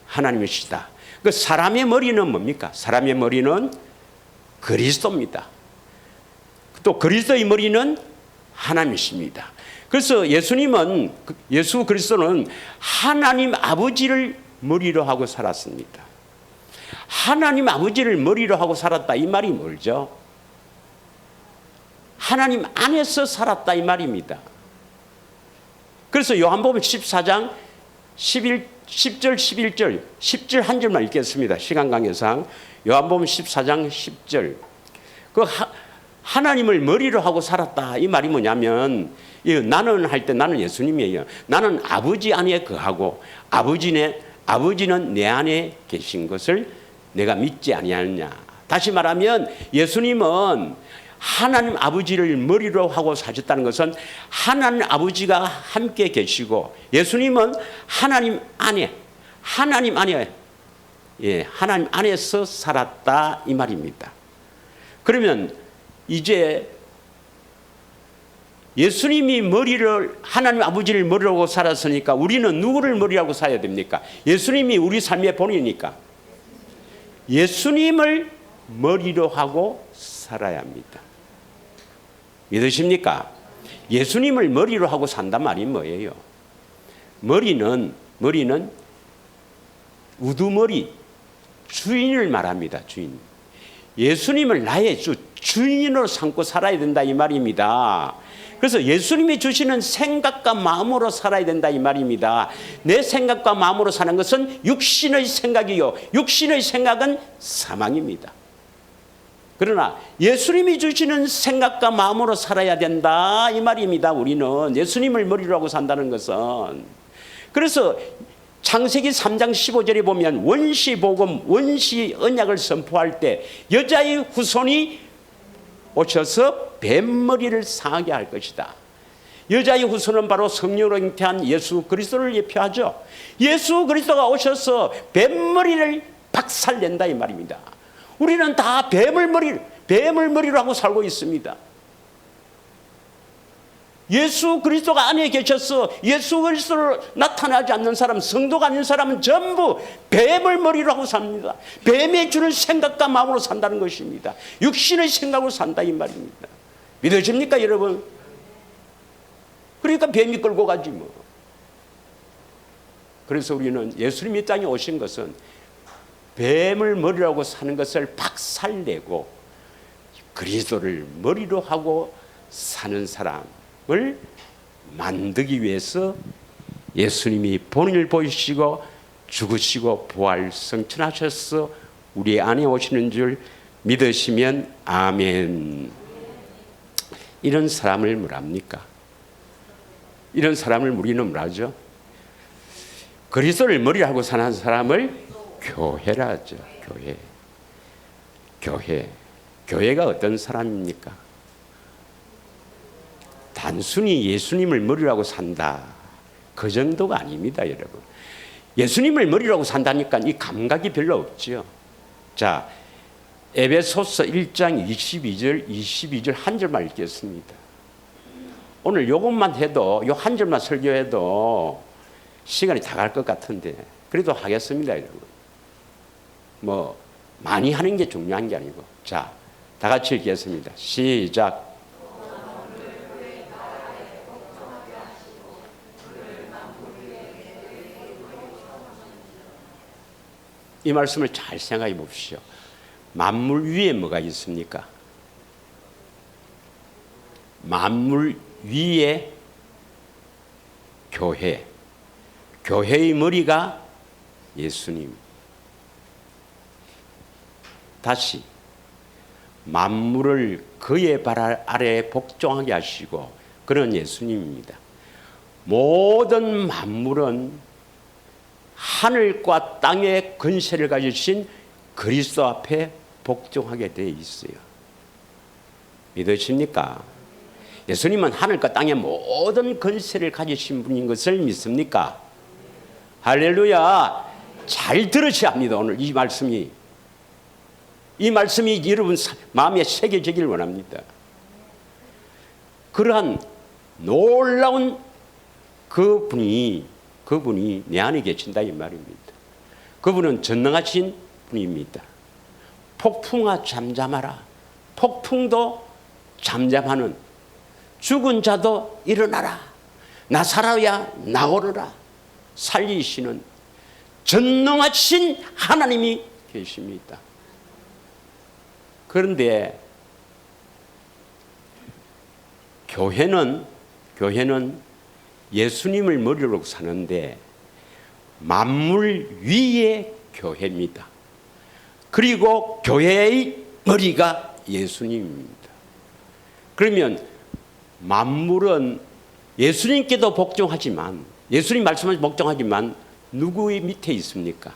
하나님이시다. 그 사람의 머리는 뭡니까? 사람의 머리는 그리스도입니다. 또 그리스도의 머리는 하나님이십니다. 그래서 예수 그리스도는 하나님 아버지를 머리로 하고 살았습니다. 하나님 아버지를 머리로 하고 살았다 이 말이 뭐죠? 하나님 안에서 살았다 이 말입니다. 그래서 요한복음 14장 10절 11절 10절 한 절만 읽겠습니다. 시간 관계상 요한복음 14장 10절 그 하나님을 머리로 하고 살았다 이 말이 뭐냐면, 나는 할 때 나는 예수님이에요. 나는 아버지 안에 거하고 아버지는 내 안에 계신 것을 내가 믿지 아니하느냐. 다시 말하면 예수님은 하나님 아버지를 머리로 하고 사셨다는 것은 하나님 아버지가 함께 계시고 예수님은 하나님 안에서 살았다 이 말입니다. 그러면 이제 예수님이 하나님 아버지를 머리로 하고 살았으니까 우리는 누구를 머리로 하고 살아야 됩니까? 예수님이 우리 삶의 본이니까 예수님을 머리로 하고 살아야 합니다. 믿으십니까? 예수님을 머리로 하고 산단 말이 뭐예요? 머리는 우두머리, 주인을 말합니다. 주인. 예수님을 나의 주인으로 삼고 살아야 된다 이 말입니다. 그래서 예수님이 주시는 생각과 마음으로 살아야 된다 이 말입니다. 내 생각과 마음으로 사는 것은 육신의 생각이요, 육신의 생각은 사망입니다. 그러나 예수님이 주시는 생각과 마음으로 살아야 된다 이 말입니다. 우리는 예수님을 머리로 하고 산다는 것은. 그래서 창세기 3장 15절에 보면 원시복음, 원시 언약을 선포할 때 여자의 후손이 오셔서 뱀머리를 상하게 할 것이다. 여자의 후손은 바로 성령으로 잉태한 예수 그리스도를 예표하죠. 예수 그리스도가 오셔서 뱀머리를 박살낸다 이 말입니다. 우리는 다 뱀을 머리로 하고 살고 있습니다. 예수 그리스도가 안에 계셔서 예수 그리스도를 나타나지 않는 사람, 성도가 아닌 사람은 전부 뱀을 머리로 하고 삽니다. 뱀의 주는 생각과 마음으로 산다는 것입니다. 육신의 생각으로 산다 이 말입니다. 믿으십니까 여러분? 그러니까 뱀이 끌고 가지 뭐. 그래서 우리는 예수님이 땅에 오신 것은 뱀을 머리로 하고 사는 것을 박살내고 그리스도를 머리로 하고 사는 사람을 만들기 위해서 예수님이 본인을 보이시고 죽으시고 부활 성천하셔서 우리 안에 오시는 줄 믿으시면 아멘. 이런 사람을 뭐랍니까? 이런 사람을 우리는 뭐라죠? 그리스도를 머리로 하고 사는 사람을 교회라 하죠. 교회가 어떤 사람입니까? 단순히 예수님을 머리로 하고 산다 그 정도가 아닙니다 여러분. 예수님을 머리로 하고 산다니까 이 감각이 별로 없죠. 자, 에베소서 1장 22절 한 절만 읽겠습니다. 오늘 요것만 해도 요 한 절만 설교해도 시간이 다 갈 것 같은데 그래도 하겠습니다 여러분. 뭐 많이 하는 게 중요한 게 아니고. 자, 다 같이 읽겠습니다. 시작. 이 말씀을 잘 생각해 보십시오. 만물 위에 뭐가 있습니까? 만물 위에 교회. 교회의 머리가 예수님. 다시 만물을 그의 발 아래에 복종하게 하시고 그런 예수님입니다. 모든 만물은 하늘과 땅의 권세를 가지신 그리스도 앞에 복종하게 되어 있어요. 믿으십니까? 예수님은 하늘과 땅의 모든 권세를 가지신 분인 것을 믿습니까? 할렐루야. 잘 들으셔야 합니다. 오늘 이 말씀이 여러분 마음에 새겨지길 원합니다. 그러한 놀라운 그분이 내 안에 계신다 이 말입니다. 그분은 전능하신 분입니다. 폭풍아 잠잠하라. 폭풍도 잠잠하는, 죽은 자도 일어나라. 나사로야 나오르라. 살리시는 전능하신 하나님이 계십니다. 그런데 교회는 예수님을 머리로 사는데 만물 위의 교회입니다. 그리고 교회의 머리가 예수님입니다. 그러면 만물은 예수님께도 복종하지만, 예수님 말씀을 복종하지만 누구의 밑에 있습니까?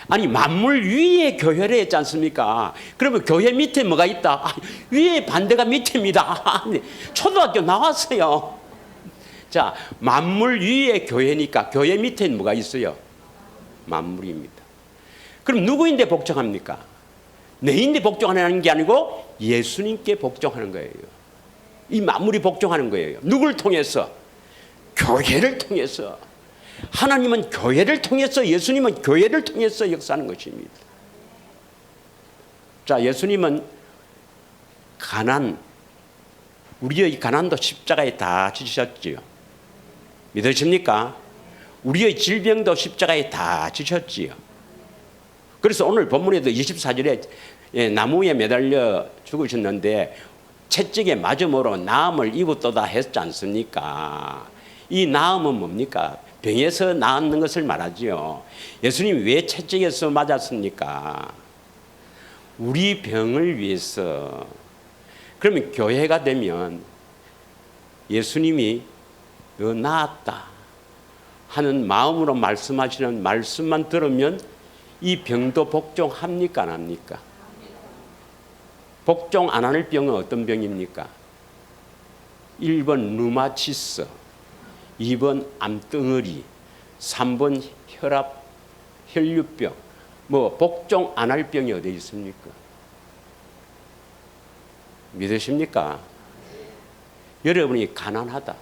아니 만물 위에 교회를 했지 않습니까? 그러면 교회 밑에 뭐가 있다? 위에 반대가 밑입니다. 초등학교 나왔어요. 자, 만물 위에 교회니까 교회 밑에는 뭐가 있어요? 만물입니다. 그럼 누구인데 복종합니까? 내인데 복종하는 게 아니고 예수님께 복종하는 거예요. 이 만물이 복종하는 거예요. 누굴 통해서? 교회를 통해서. 하나님은 교회를 통해서, 예수님은 교회를 통해서 역사하는 것입니다. 자, 예수님은 우리의 가난도 십자가에 다 지셨지요. 믿으십니까? 우리의 질병도 십자가에 다 지셨지요. 그래서 오늘 본문에도 24절에 나무에 매달려 죽으셨는데 채찍에 맞음으로 나음을 입었도다 했지 않습니까? 이 나음은 뭡니까? 병에서 나았는 것을 말하지요. 예수님이 왜 채찍에서 맞았습니까? 우리 병을 위해서. 그러면 교회가 되면 예수님이 너 나았다 하는 마음으로 말씀하시는 말씀만 들으면 이 병도 복종합니까 안 합니까? 복종 안 하는 병은 어떤 병입니까? 1번 류마티스, 2번 암덩어리, 3번 혈류병. 복종 안 할 병이 어디 있습니까? 믿으십니까? 여러분이 가난하다.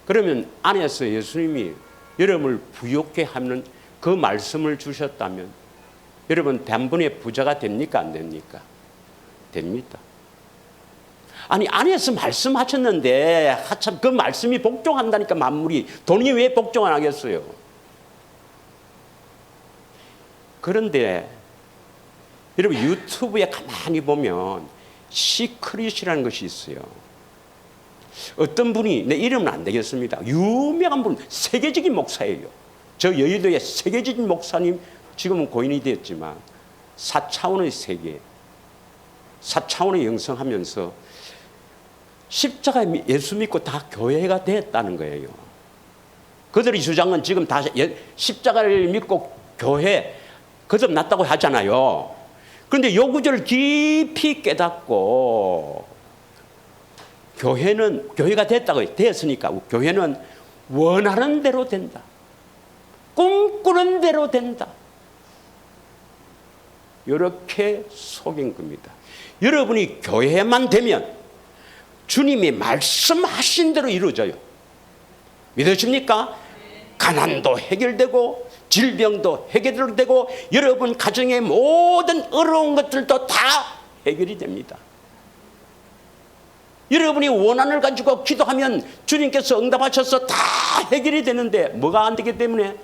그러면 안에서 예수님이 여러분을 부욕해 하는 그 말씀을 주셨다면 여러분 단번에 부자가 됩니까 안 됩니까? 됩니다. 아니 안에서 말씀하셨는데 하참 그 말씀이 복종한다니까 만물이. 돈이 왜 복종 안 하겠어요? 그런데 여러분 유튜브에 가만히 보면 시크릿이라는 것이 있어요. 어떤 분이, 내 이름은 안 되겠습니다, 유명한 분, 세계적인 목사예요. 저 여의도의 세계적인 목사님, 지금은 고인이 되었지만 4차원의 세계, 4차원의 영성하면서 십자가에 예수 믿고 다 교회가 됐다는 거예요. 그들의 주장은 지금 다 십자가를 믿고 교회 거듭났다고 하잖아요. 그런데 요 구절을 깊이 깨닫고 교회가 되었으니까 교회는 원하는 대로 된다. 꿈꾸는 대로 된다. 이렇게 속인 겁니다. 여러분이 교회만 되면 주님이 말씀하신 대로 이루어져요. 믿으십니까? 가난도 해결되고 질병도 해결되고 여러분 가정의 모든 어려운 것들도 다 해결이 됩니다. 여러분이 원한을 가지고 기도하면 주님께서 응답하셔서 다 해결이 되는데 뭐가 안 되기 때문에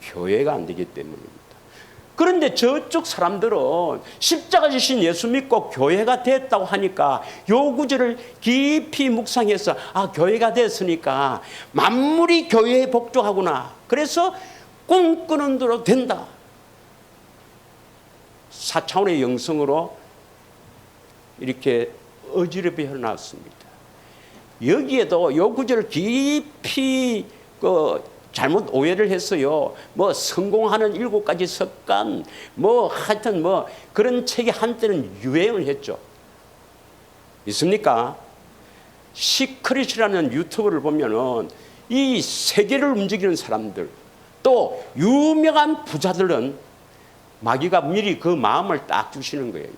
교회가 안 되기 때문입니다. 그런데 저쪽 사람들은 십자가 지신 예수 믿고 교회가 됐다고 하니까 요 구절을 깊이 묵상해서 교회가 됐으니까 만물이 교회에 복종하구나. 그래서 꿈꾸는 대로 된다. 4차원의 영성으로 이렇게 어지럽게 해놨습니다. 여기에도 요 구절을 깊이 잘못 오해를 했어요. 뭐 성공하는 7가지 습관, 하여튼 그런 책이 한때는 유행을 했죠. 있습니까? 시크릿이라는 유튜브를 보면은 이 세계를 움직이는 사람들, 또 유명한 부자들은 마귀가 미리 그 마음을 딱 주시는 거예요.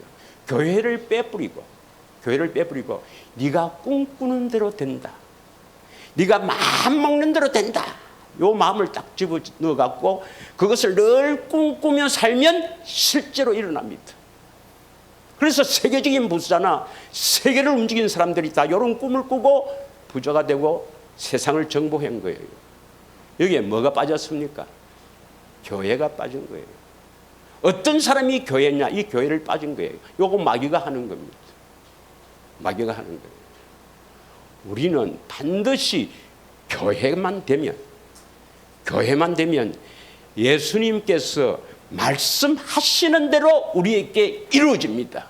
교회를 빼뿌리고 네가 꿈꾸는 대로 된다. 네가 마음 먹는 대로 된다. 요 마음을 딱 집어넣어 갖고 그것을 늘 꿈꾸며 살면 실제로 일어납니다. 그래서 세계적인 부자나 세계를 움직이는 사람들이 다 이런 꿈을 꾸고 부자가 되고 세상을 정복한 거예요. 여기에 뭐가 빠졌습니까? 교회가 빠진 거예요. 어떤 사람이 교회냐? 이 교회를 빠진 거예요. 요거 마귀가 하는 겁니다. 마귀가 하는 거예요. 우리는 반드시 교회만 되면 예수님께서 말씀하시는 대로 우리에게 이루어집니다.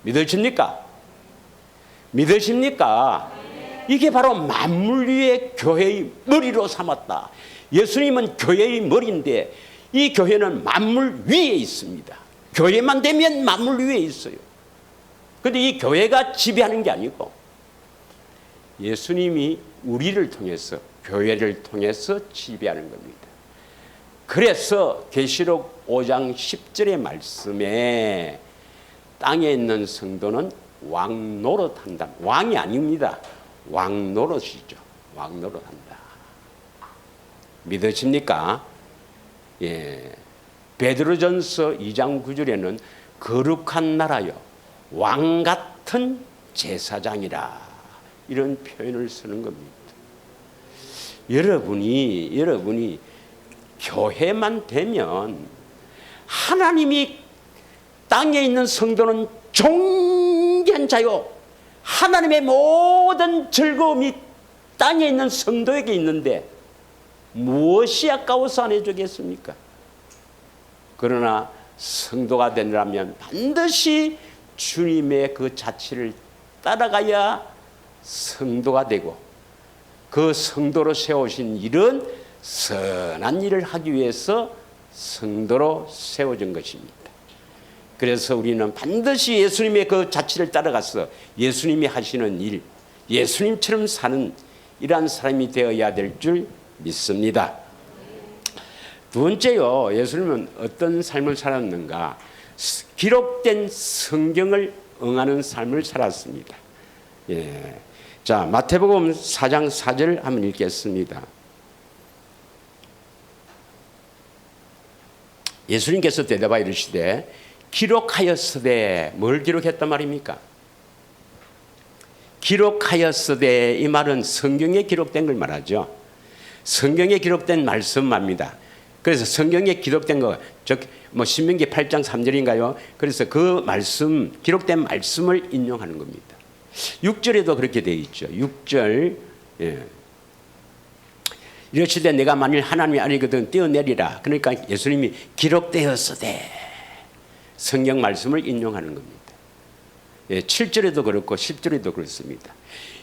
믿으십니까? 이게 바로 만물 위의 교회의 머리로 삼았다. 예수님은 교회의 머리인데 이 교회는 만물 위에 있습니다. 교회만 되면 만물 위에 있어요. 그런데 이 교회가 지배하는 게 아니고 예수님이 우리를 통해서, 교회를 통해서 지배하는 겁니다. 그래서 계시록 5장 10절의 말씀에 땅에 있는 성도는 왕 노릇한다. 왕이 아닙니다. 왕 노릇이죠. 왕 노릇한다. 믿으십니까? 예. 베드로전서 2장 9절에는 거룩한 나라요, 왕 같은 제사장이라, 이런 표현을 쓰는 겁니다. 여러분이 교회만 되면 하나님이 땅에 있는 성도는 존귀한 자요, 하나님의 모든 즐거움이 땅에 있는 성도에게 있는데 무엇이 아까워서 안 해주겠습니까? 그러나 성도가 되려면 반드시 주님의 그 자취를 따라가야 성도가 되고, 그 성도로 세우신 일은 선한 일을 하기 위해서 성도로 세워진 것입니다. 그래서 우리는 반드시 예수님의 그 자취를 따라가서 예수님이 하시는 일, 예수님처럼 사는 이러한 사람이 되어야 될 줄 믿습니다. 두 번째요, 예수님은 어떤 삶을 살았는가? 기록된 성경을 응하는 삶을 살았습니다. 예. 자, 마태복음 4장 4절 한번 읽겠습니다. 예수님께서 대답하여 이르시되 기록하였으되, 뭘 기록했단 말입니까? 기록하였으되, 이 말은 성경에 기록된 걸 말하죠. 성경에 기록된 말씀 말입니다. 그래서 성경에 기록된 거, 신명기 8장 3절인가요? 그래서 그 말씀, 기록된 말씀을 인용하는 겁니다. 6절에도 그렇게 되어 있죠. 6절, 예. 이러시되 내가 만일 하나님이 아니거든 뛰어내리라. 그러니까 예수님이 기록되었으되 성경 말씀을 인용하는 겁니다. 예, 7절에도 그렇고 10절에도 그렇습니다.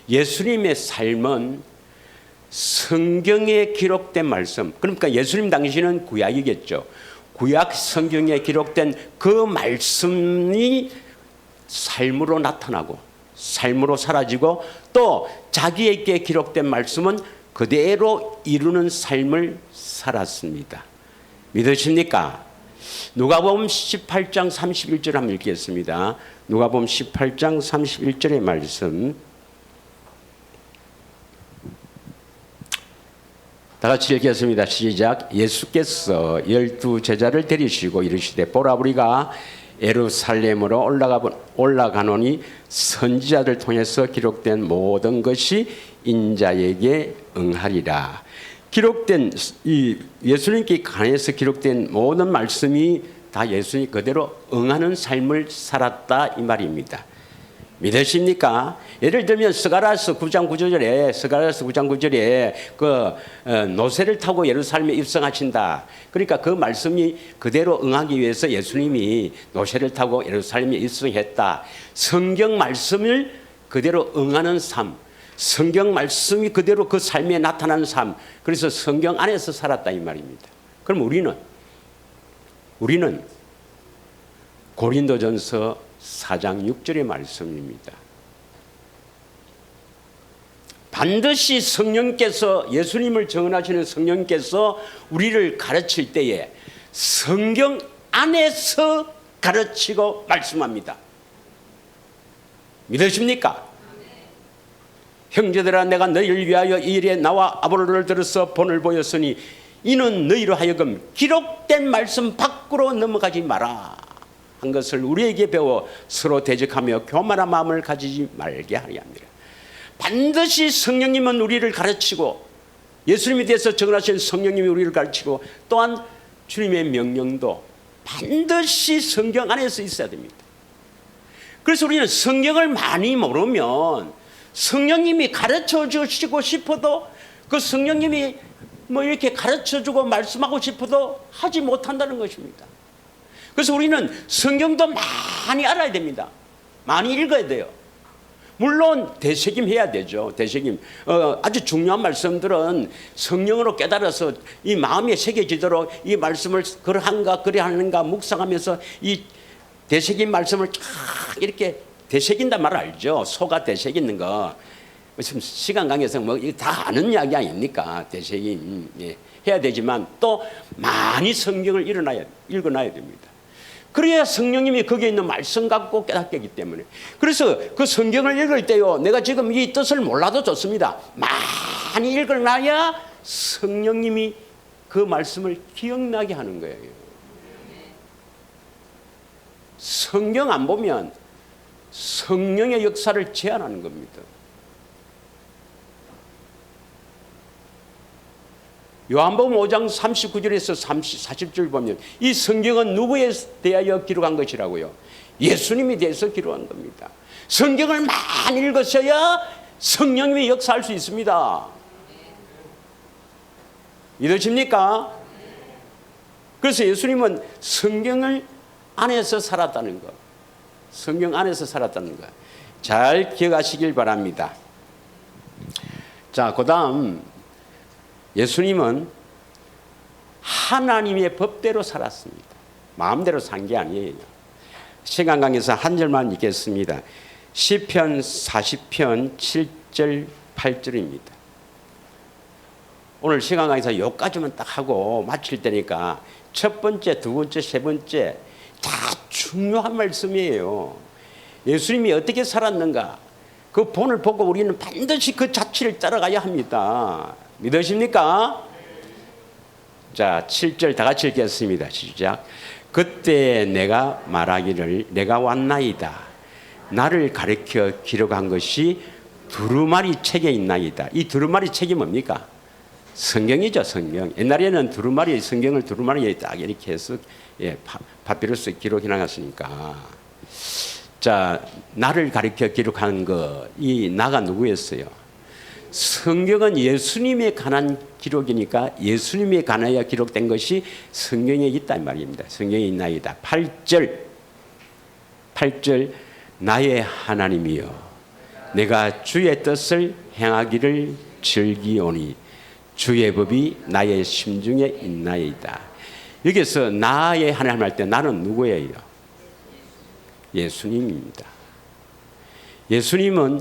예수님의 삶은 성경에 기록된 말씀, 그러니까 예수님 당시는 구약이겠죠. 구약 성경에 기록된 그 말씀이 삶으로 나타나고 삶으로 사라지고, 또 자기에게 기록된 말씀은 그대로 이루는 삶을 살았습니다. 믿으십니까? 누가복음 18장 31절 한번 읽겠습니다. 누가복음 18장 31절의 말씀, 다 같이 읽겠습니다. 시작. 예수께서 12 제자를 데리시고 이르시되 보라, 우리가 예루살렘으로 올라가노니 선지자들 통해서 기록된 모든 것이 인자에게 응하리라. 기록된 이 예수님께 관해서 기록된 모든 말씀이 다 예수님 그대로 응하는 삶을 살았다 이 말입니다. 믿으십니까? 예를 들면 스가랴서 9장 9절에 그 노새를 타고 예루살렘에 입성하신다. 그러니까 그 말씀이 그대로 응하기 위해서 예수님이 노새를 타고 예루살렘에 입성했다. 성경 말씀을 그대로 응하는 삶, 성경 말씀이 그대로 그 삶에 나타나는 삶. 그래서 성경 안에서 살았다 이 말입니다. 그럼 우리는 고린도전서 4장 6절의 말씀입니다. 반드시 성령께서 예수님을 증언하시는 성령께서 우리를 가르칠 때에 성경 안에서 가르치고 말씀합니다. 믿으십니까? 형제들아 내가 너희를 위하여 이 일에 나와 아볼로를 들어서 본을 보였으니 이는 너희로 하여금 기록된 말씀 밖으로 넘어가지 마라 한 것을 우리에게 배워 서로 대적하며 교만한 마음을 가지지 말게 하려 합니다. 반드시 성령님은 우리를 가르치고 예수님에 대해서 증언하신 성령님이 우리를 가르치고 또한 주님의 명령도 반드시 성경 안에서 있어야 됩니다. 그래서 우리는 성경을 많이 모르면 성령님이 가르쳐 주시고 싶어도 그 성령님이 뭐 이렇게 가르쳐 주고 말씀하고 싶어도 하지 못한다는 것입니다. 그래서 우리는 성경도 많이 알아야 됩니다. 많이 읽어야 돼요. 물론 되새김해야 되죠. 되새김. 아주 중요한 말씀들은 성령으로 깨달아서 이 마음에 새겨지도록 이 말씀을 그러한가 그래하는가 묵상하면서 이 되새긴 말씀을 쫙 이렇게 되새긴단 말 알죠. 소가 되새기는 거. 지금 시간 관계상 뭐 다 아는 이야기 아닙니까? 되새김 해야 되지만 또 많이 성경을 읽어놔야 됩니다. 그래야 성령님이 거기에 있는 말씀 갖고 깨닫게 하기 때문에. 그래서 그 성경을 읽을 때요, 내가 지금 이 뜻을 몰라도 좋습니다. 많이 읽어놔야 성령님이 그 말씀을 기억나게 하는 거예요. 성경 안 보면 성령의 역사를 제한하는 겁니다. 요한복음 5장 39절에서 40절 보면 이 성경은 누구에 대하여 기록한 것이라고요? 예수님에 대해서 기록한 겁니다. 성경을 많이 읽으셔야 성령님이 역사할 수 있습니다. 믿으십니까? 그래서 예수님은 성경을 안에서 살았다는 것, 성경 안에서 살았다는 것 잘 기억하시길 바랍니다. 자, 그 다음 예수님은 하나님의 법대로 살았습니다. 마음대로 산 게 아니에요. 시간 관계에서 한 절만 읽겠습니다. 시편 40편 7절 8절입니다. 오늘 시간 관계에서 여기까지만 딱 하고 마칠 때니까 첫 번째, 두 번째, 세 번째 다 중요한 말씀이에요. 예수님이 어떻게 살았는가 그 본을 보고 우리는 반드시 그 자취를 따라가야 합니다. 믿으십니까? 자, 7절 다 같이 읽겠습니다. 시작. 그때 내가 말하기를 내가 왔나이다. 나를 가르쳐 기록한 것이 두루마리 책에 있나이다. 이 두루마리 책이 뭡니까? 성경이죠, 성경. 옛날에는 성경을 두루마리에 딱 이렇게 해서 파피루스 기록해 나갔으니까. 자, 나를 가르쳐 기록한 거, 이 나가 누구였어요? 성경은 예수님에 관한 기록이니까 예수님에 관하여 기록된 것이 성경에 있다 이 말입니다. 성경에 있나이다. 8절 나의 하나님이여 내가 주의 뜻을 행하기를 즐기오니 주의 법이 나의 심중에 있나이다. 여기서 나의 하나님 할 때 나는 누구예요? 예수님입니다. 예수님은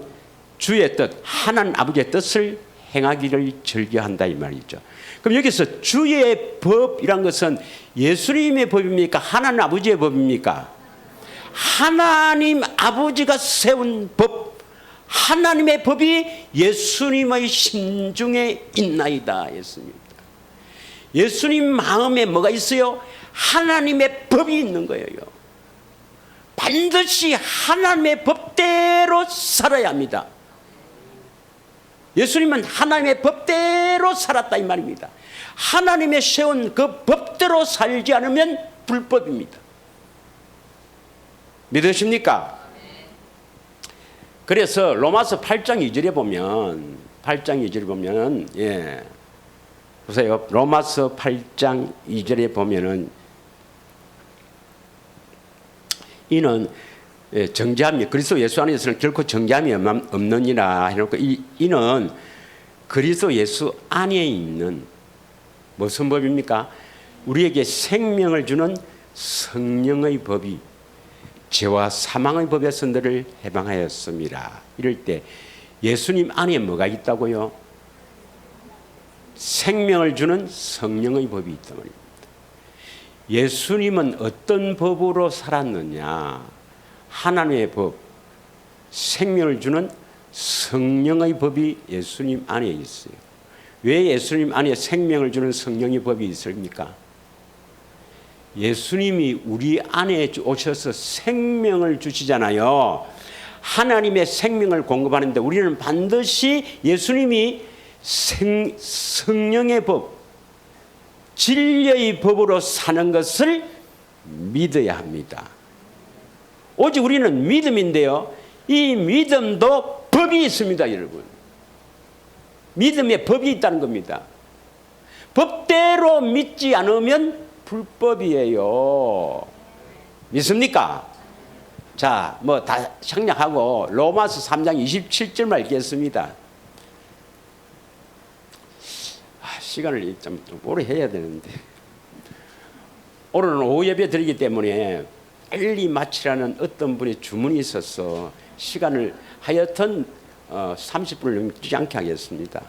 주의 뜻, 하나님 아버지의 뜻을 행하기를 즐겨한다 이 말이죠. 그럼 여기서 주의 법이란 것은 예수님의 법입니까? 하나님 아버지의 법입니까? 하나님 아버지가 세운 법, 하나님의 법이 예수님의 심중에 있나이다 했습니다. 예수님 마음에 뭐가 있어요? 하나님의 법이 있는 거예요. 반드시 하나님의 법대로 살아야 합니다. 예수님은 하나님의 법대로 법대로 살았다 이 말입니다. 하나님의 세운 그 법대로 살지 않으면 불법입니다. 믿으십니까? 그래서 로마서 8장 2절에 보면 보세요. 로마서 8장 2절에 보면은 이는 정죄함이 그리스도 예수 안에서는 결코 정죄함이 없느니라 해놓고 이는 그리스도 예수 안에 있는 무슨 법입니까? 우리에게 생명을 주는 성령의 법이 죄와 사망의 법에서 너를 해방하였습니다. 이럴 때 예수님 안에 뭐가 있다고요? 생명을 주는 성령의 법이 있단 말입니다. 예수님은 어떤 법으로 살았느냐? 하나님의 법, 생명을 주는 성령의 법이 예수님 안에 있어요. 왜 예수님 안에 생명을 주는 성령의 법이 있습니까? 예수님이 우리 안에 오셔서 생명을 주시잖아요. 하나님의 생명을 공급하는데 우리는 반드시 예수님이 성령의 법, 진리의 법으로 사는 것을 믿어야 합니다. 오직 우리는 믿음인데요. 이 믿음도 법이 있습니다, 여러분. 믿음에 법이 있다는 겁니다. 법대로 믿지 않으면 불법이에요. 믿습니까? 자, 뭐 다 생략하고 로마서 3장 27절만 읽겠습니다. 시간을 좀 오래 해야 되는데 오늘은 오후 예배 드리기 때문에 빨리 마치라는 어떤 분의 주문이 있어서 시간을 하여튼 30분을 넘지 않게 하겠습니다.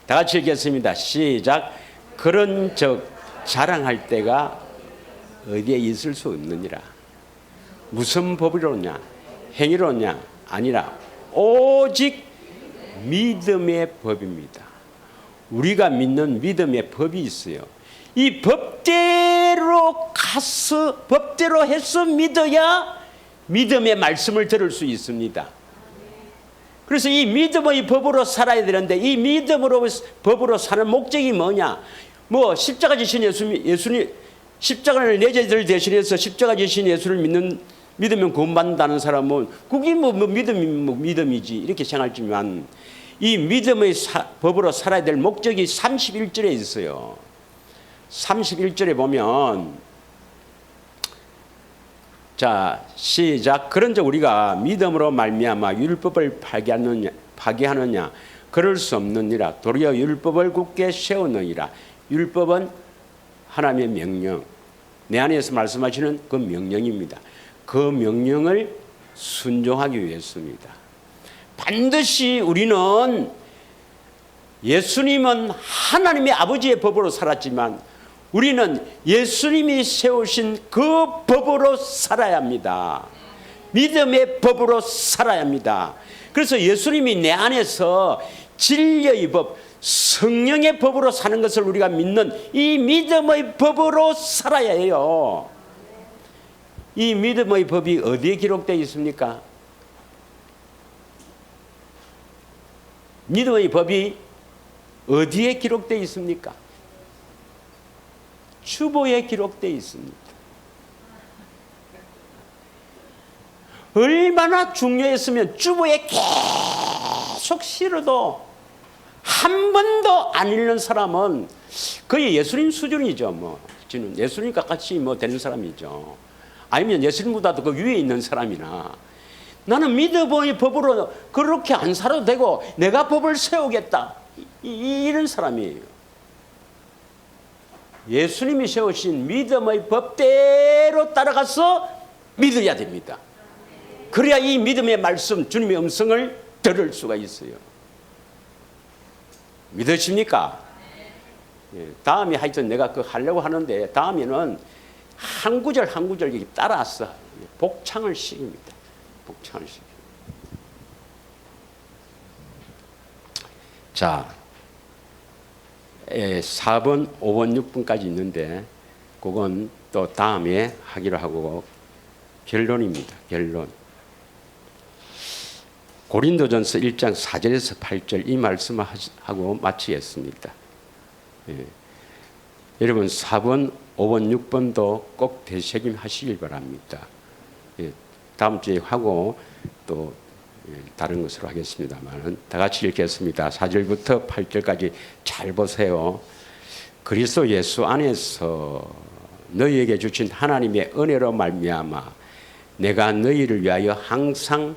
다 같이 읽겠습니다. 시작. 그런 적 자랑할 때가 어디에 있을 수 없느니라. 무슨 법이로냐? 행위로냐? 아니라 오직 믿음의 법입니다. 우리가 믿는 믿음의 법이 있어요. 이 법대로 가서 법대로 해서 믿어야 믿음의 말씀을 들을 수 있습니다. 그래서 이 믿음의 법으로 살아야 되는데 이 믿음으로 법으로 사는 목적이 뭐냐? 뭐 십자가 지신 예수님 십자가를 내 죄를 대신해서 십자가 지신 예수를 믿으면 구원받는다는 사람은 그게 뭐 믿음이지 이렇게 생각하지만 이 믿음의 법으로 살아야 될 목적이 31절에 있어요. 31절에 보면 자 시작. 그런즉 우리가 믿음으로 말미암아 율법을 파괴하느냐 그럴 수 없느니라. 도리어 율법을 굳게 세우느니라. 율법은 하나님의 명령, 내 안에서 말씀하시는 그 명령입니다. 그 명령을 순종하기 위해서입니다. 반드시 우리는 예수님은 하나님의 아버지의 법으로 살았지만 우리는 예수님이 세우신 그 법으로 살아야 합니다. 믿음의 법으로 살아야 합니다. 그래서 예수님이 내 안에서 진리의 법, 성령의 법으로 사는 것을 우리가 믿는 이 믿음의 법으로 살아야 해요. 이 믿음의 법이 어디에 기록되어 있습니까? 믿음의 법이 어디에 기록되어 있습니까? 주보에 기록되어 있습니다. 얼마나 중요했으면 주보에 계속 실어도 한 번도 안 읽는 사람은 거의 예수님 수준이죠. 뭐 예수님과 같이 뭐 되는 사람이죠. 아니면 예수님보다도 그 위에 있는 사람이나 나는 믿음의 법으로 그렇게 안 살아도 되고 내가 법을 세우겠다 이런 사람이에요. 예수님이 세우신 믿음의 법대로 따라가서 믿어야 됩니다. 그래야 이 믿음의 말씀 주님의 음성을 들을 수가 있어요. 믿으십니까? 다음에 하여튼 내가 그 하려고 하는데 다음에는 한 구절 한 구절 따라서 복창을 시킵니다. 복창을 시킵니다. 자, 4번, 5번, 6번까지 있는데 그건 또 다음에 하기로 하고 결론입니다. 결론. 고린도전서 1장 4절에서 8절 이 말씀을 하고 마치겠습니다. 예. 여러분 4번, 5번, 6번도 꼭 되새김하시길 바랍니다. 예. 다음 주에 하고 또 다른 것으로 하겠습니다만 다 같이 읽겠습니다. 4절부터 8절까지 잘 보세요. 그리스도 예수 안에서 너희에게 주신 하나님의 은혜로 말미암아 내가 너희를 위하여 항상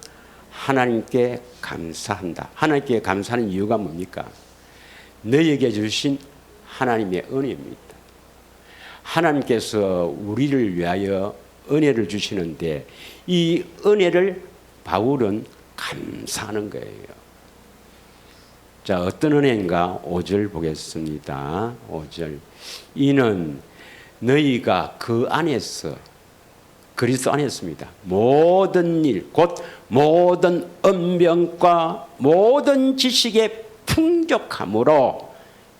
하나님께 감사한다. 하나님께 감사하는 이유가 뭡니까? 너희에게 주신 하나님의 은혜입니다. 하나님께서 우리를 위하여 은혜를 주시는데 이 은혜를 바울은 감사하는 거예요. 자, 어떤 은혜인가? 5절 보겠습니다. 5절. 이는 너희가 그 안에서 그리스도 안에서입니다. 모든 일, 곧 모든 언변과 모든 지식의 풍족함으로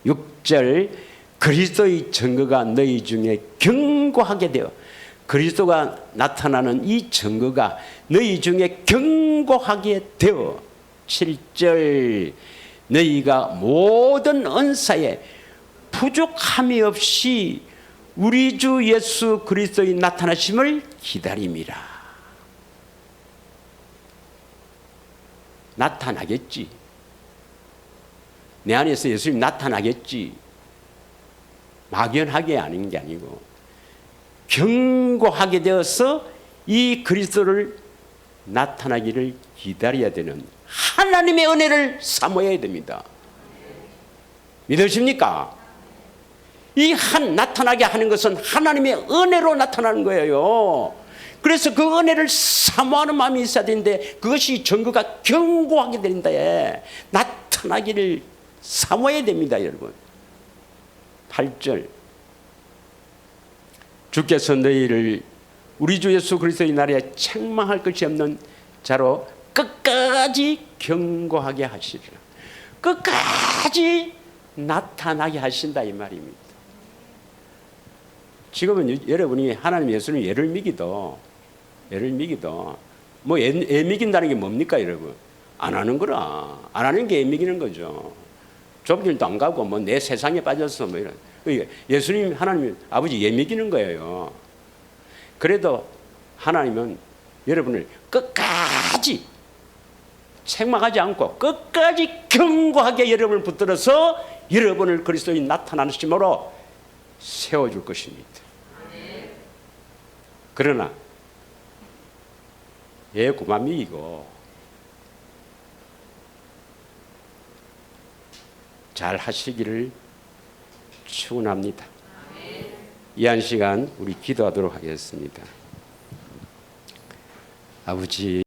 6절 그리스도의 증거가 너희 중에 견고하게 되어 그리스도가 나타나는 이 증거가 너희 중에 견고하게 되어 7절 너희가 모든 은사에 부족함이 없이 우리 주 예수 그리스도의 나타나심을 기다림이라. 나타나겠지. 내 안에서 예수님 나타나겠지. 막연하게 아닌 게 아니고 견고하게 되어서 이 그리스도를 나타나기를 기다려야 되는 하나님의 은혜를 사모해야 됩니다. 믿으십니까? 이 나타나게 하는 것은 하나님의 은혜로 나타나는 거예요. 그래서 그 은혜를 사모하는 마음이 있어야 되는데 그것이 증거가 견고하게 된다. 나타나기를 사모해야 됩니다, 여러분. 8절 주께서 너희를 우리 주 예수 그리스도의 날에 책망할 것이 없는 자로 끝까지 견고하게 하시리라. 끝까지 나타나게 하신다 이 말입니다. 지금은 여러분이 하나님 예수님 예를 미기도 뭐 애 미긴다는 게 뭡니까 여러분? 안 하는 거라. 안 하는 게 애 미기는 거죠. 좁길도 안 가고 뭐 내 세상에 빠져서 뭐 이런. 예수님 하나님 아버지 예 미기는 거예요. 그래도 하나님은 여러분을 끝까지 책망하지 않고 끝까지 견고하게 여러분을 붙들어서 여러분을 그리스도의 나타나심으로 세워줄 것입니다. 그러나 예 그만 미기고 잘 하시기를 축원합니다. 이 한 시간 우리 기도하도록 하겠습니다. 아버지